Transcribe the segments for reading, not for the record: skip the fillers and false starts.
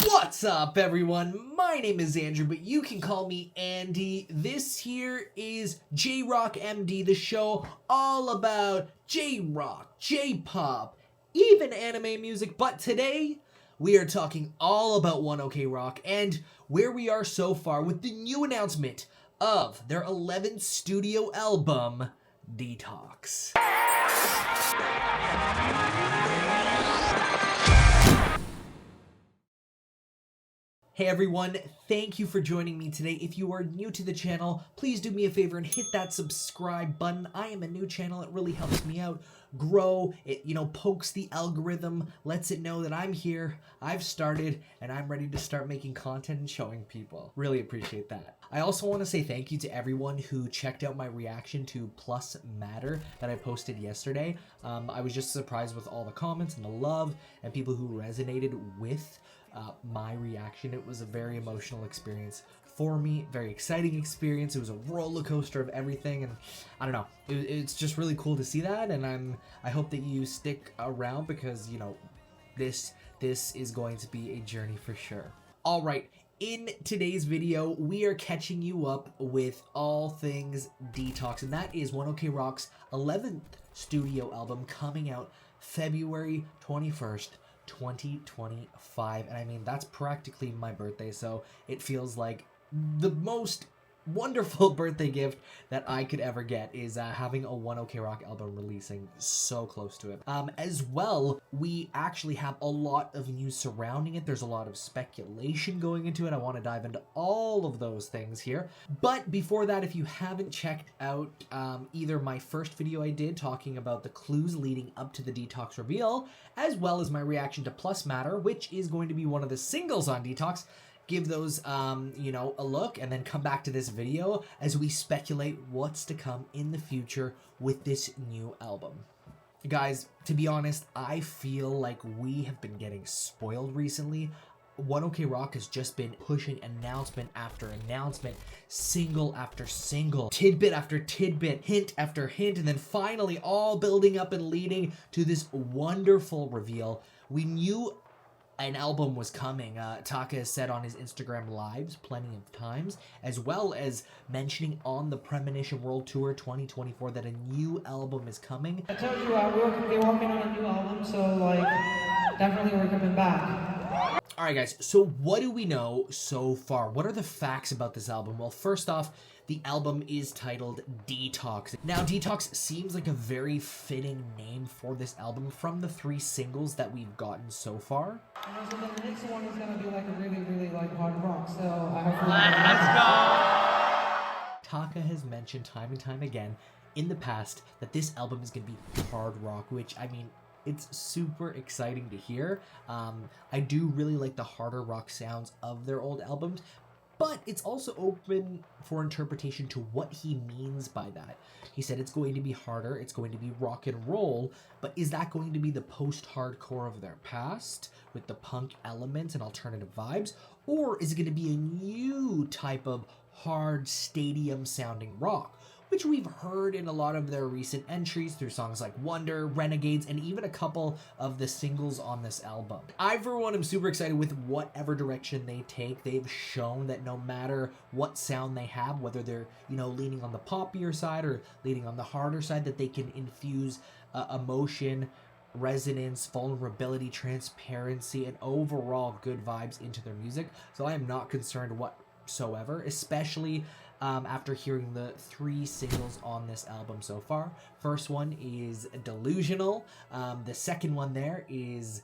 What's up, everyone? My name is Andrew, but you can call me Andy. This here is J-Rock MD, the show all about J-Rock, J-Pop, even anime music. But today, we are talking all about One OK Rock and where we are so far with the new announcement of their 11th studio album, Detox. Hey everyone, thank you for joining me today. If you are new to the channel, please do me a favor and hit that subscribe button. I am a new channel, it really helps me out grow. It, pokes the algorithm, lets it know that I'm here, I've started, and I'm ready to start making content and showing people. Really appreciate that. I also want to say thank you to everyone who checked out my reaction to Plus Matter that I posted yesterday. I was just surprised with all the comments and the love and people who resonated with my reaction. It was a very emotional experience for me, very exciting experience. It was a roller coaster of everything, and I don't know, it's just really cool to see that, and I hope that you stick around because this is going to be a journey for sure. All right, in today's video we are catching you up with all things Detox, and that is One OK Rock's 11th studio album coming out February 21st 2025, and I mean that's practically my birthday, so it feels like the most wonderful birthday gift that I could ever get is having a One OK Rock album releasing so close to it. As well, we actually have a lot of news surrounding it. There's a lot of speculation going into it. I want to dive into all of those things here. But before that, if you haven't checked out either my first video I did talking about the clues leading up to the Detox reveal, as well as my reaction to Plus Matter, which is going to be one of the singles on Detox, give those, a look, and then come back to this video as we speculate what's to come in the future with this new album. Guys, to be honest, I feel like we have been getting spoiled recently. One OK Rock has just been pushing announcement after announcement, single after single, tidbit after tidbit, hint after hint, and then finally all building up and leading to this wonderful reveal. We knew an album was coming. Taka has said on his Instagram lives plenty of times, as well as mentioning on the Premonition World Tour 2024 that a new album is coming. I told you we're working on a new album, so definitely we're coming back. Alright guys, so what do we know so far? What are the facts about this album? Well, first off, the album is titled Detox. Now, Detox seems like a very fitting name for this album from the 3 singles that we've gotten so far. So the next one is going to be a really hard rock, so I hope Let's go! Taka has mentioned time and time again in the past that this album is going to be hard rock, which, I mean, it's super exciting to hear. I do really like the harder rock sounds of their old albums, but it's also open for interpretation to what he means by that. He said it's going to be harder, it's going to be rock and roll, but is that going to be the post-hardcore of their past with the punk elements and alternative vibes? Or is it going to be a new type of hard stadium-sounding rock, which we've heard in a lot of their recent entries through songs like Wonder, Renegades, and even a couple of the singles on this album. I, for one, am super excited with whatever direction they take. They've shown that no matter what sound they have, whether they're, leaning on the poppier side or leaning on the harder side, that they can infuse emotion, resonance, vulnerability, transparency, and overall good vibes into their music. So I am not concerned whatsoever, especially after hearing the 3 singles on this album so far. First one is Delusional. The second one there is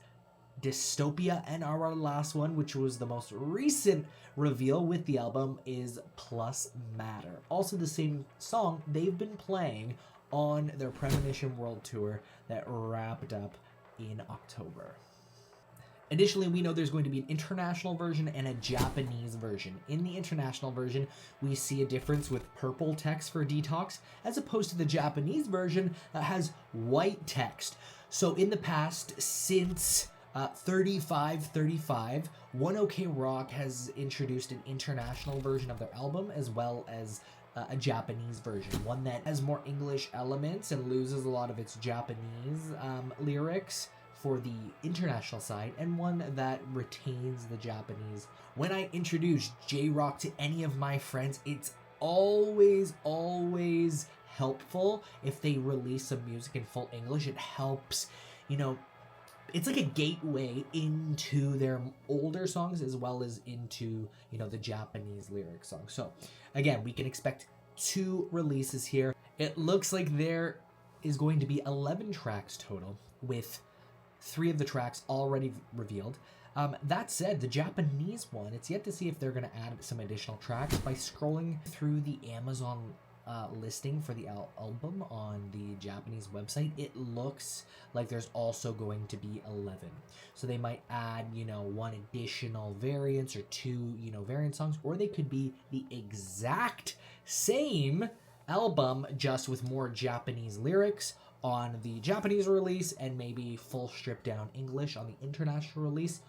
Dystopia, and our last one, which was the most recent reveal with the album, is Plus Matter. Also the same song they've been playing on their Premonition World Tour that wrapped up in October. Additionally, we know there's going to be an international version and a Japanese version. In the international version, we see a difference with purple text for Detox, as opposed to the Japanese version that has white text. So in the past, since 3535, One OK Rock has introduced an international version of their album, as well as a Japanese version, one that has more English elements and loses a lot of its Japanese lyrics for the international side and one that retains the Japanese. When I introduce J-Rock to any of my friends, it's always helpful if they release some music in full English. It helps, it's like a gateway into their older songs as well as into, the Japanese lyric songs. So again, we can expect 2 releases here. It looks like there is going to be 11 tracks total, with 3 of the tracks already revealed. That said, the Japanese one, it's yet to see if they're going to add some additional tracks. By scrolling through the Amazon listing for the album on the Japanese website, it looks like there's also going to be 11. So they might add, 1 additional variants or 2, variant songs, or they could be the exact same album just with more Japanese lyrics on the Japanese release and maybe full stripped down English on the international release.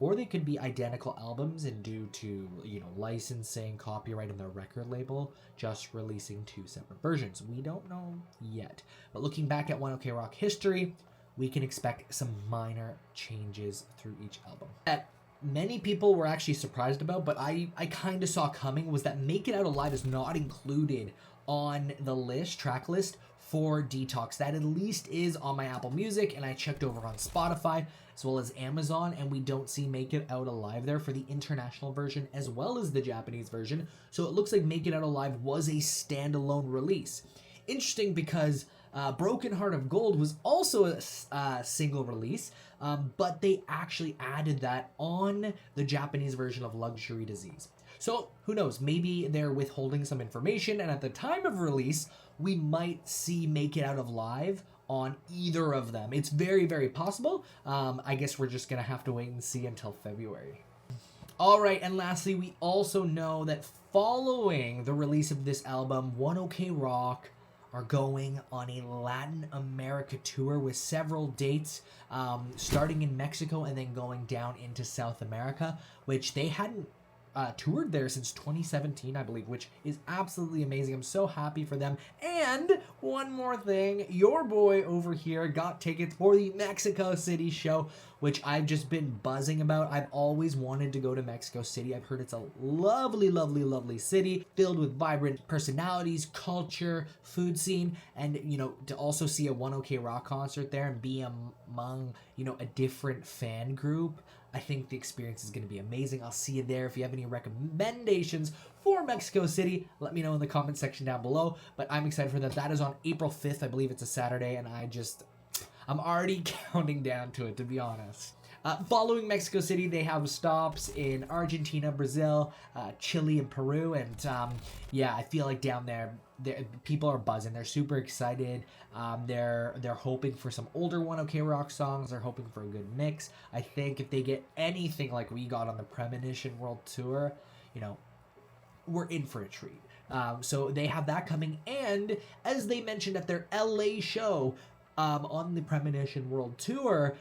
Or they could be identical albums and due to, licensing, copyright, and their record label, just releasing 2 separate versions. We don't know yet. But looking back at One OK Rock history, we can expect some minor changes through each album. That many people were actually surprised about, but I kind of saw coming, was that Make It Out Alive is not included on the track list for Detox. That at least is on my Apple Music, and I checked over on Spotify as well as Amazon, and we don't see Make It Out Alive there for the international version as well as the Japanese version. So it looks like Make It Out Alive was a standalone release. Interesting, because Broken Heart of Gold was also a single release, but they actually added that on the Japanese version of Luxury Disease. So who knows, maybe they're withholding some information, and at the time of release, we might see Make It Out Alive on either of them. It's very, very possible. I guess we're just gonna have to wait and see until February. All right, and lastly, we also know that following the release of this album, One OK Rock are going on a Latin America tour with several dates starting in Mexico and then going down into South America, which they hadn't toured there since 2017, I believe, which is absolutely amazing. I'm so happy for them. And one more thing, your boy over here got tickets for the Mexico City show, which I've just been buzzing about. I've always wanted to go to Mexico City. I've heard it's a lovely, lovely, lovely city filled with vibrant personalities, culture, food scene, and, to also see a One OK Rock concert there and be among, a different fan group. I think the experience is going to be amazing. I'll see you there. If you have any recommendations for Mexico City, let me know in the comment section down below. But I'm excited for that. That is on April 5th. I believe it's a Saturday, and I'm already counting down to it, to be honest. Following Mexico City, they have stops in Argentina, Brazil, Chile, and Peru. And I feel like down there, people are buzzing. They're super excited. They're hoping for some older One OK Rock songs. They're hoping for a good mix. I think if they get anything like we got on the Premonition World Tour, we're in for a treat. So they have that coming. And as they mentioned at their LA show, on the Premonition World Tour,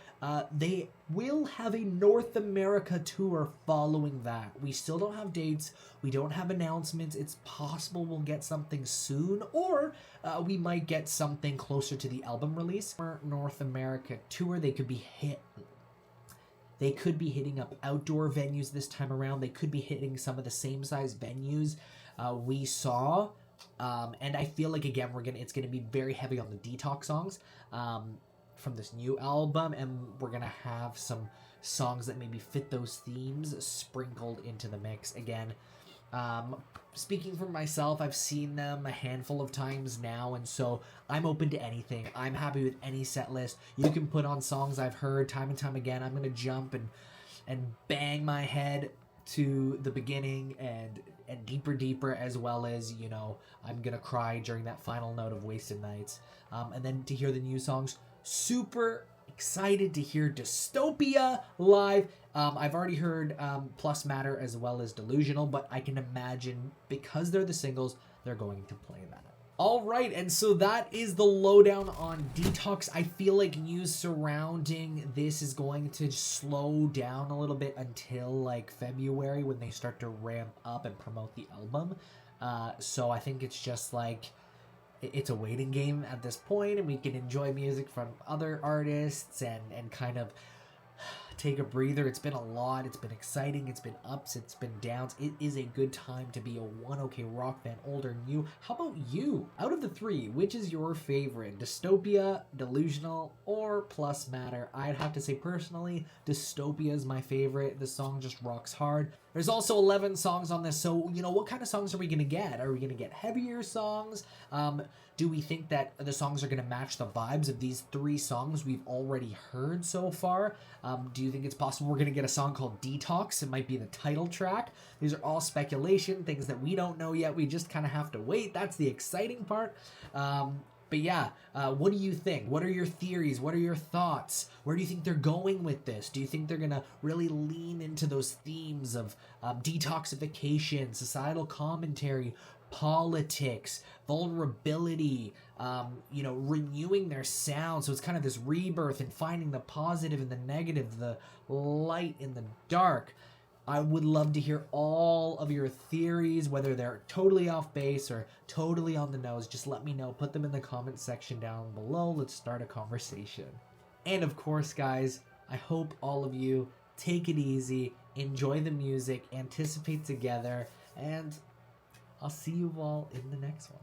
they will have a North America tour following that. We still don't have dates. We don't have announcements. It's possible we'll get something soon, or we might get something closer to the album release. North America tour, they could be hitting up outdoor venues this time around. They could be hitting some of the same size venues we saw. And I feel like, again, it's gonna be very heavy on the Detox songs from this new album, and we're gonna have some songs that maybe fit those themes sprinkled into the mix. Again, speaking for myself, I've seen them a handful of times now, and so I'm open to anything. I'm happy with any set list. You can put on songs I've heard time and time again. I'm gonna jump and bang my head to the beginning and deeper, as well as, I'm gonna cry during that final note of Wasted Nights. And then to hear the new songs, super excited to hear Dystopia live. I've already heard Plus Matter as well as Delusional, but I can imagine, because they're the singles, they're going to play that. All right, and so that is the lowdown on Detox. I feel like news surrounding this is going to slow down a little bit until like February, when they start to ramp up and promote the album. So I think it's just like it's a waiting game at this point, and we can enjoy music from other artists and kind of take a breather. It's been a lot. It's been exciting. It's been ups. It's been downs. It is a good time to be a One OK Rock fan, old or new. How about you? Out of the three, which is your favorite? Dystopia, Delusional, or Plus Matter? I'd have to say personally, Dystopia is my favorite. The song just rocks hard. There's also 11 songs on this, so, you know, what kind of songs are we going to get? Are we going to get heavier songs? Do we think that the songs are going to match the vibes of these 3 songs we've already heard so far? Do you think it's possible we're going to get a song called Detox? It might be the title track. These are all speculation, things that we don't know yet. We just kind of have to wait. That's the exciting part. But yeah, what do you think? What are your theories? What are your thoughts? Where do you think they're going with this? Do you think they're going to really lean into those themes of detoxification, societal commentary, politics, vulnerability, you know, renewing their sound? So it's kind of this rebirth and finding the positive and the negative, the light in the dark. I would love to hear all of your theories, whether they're totally off base or totally on the nose. Just let me know. Put them in the comment section down below. Let's start a conversation. And of course, guys, I hope all of you take it easy, enjoy the music, anticipate together, and I'll see you all in the next one.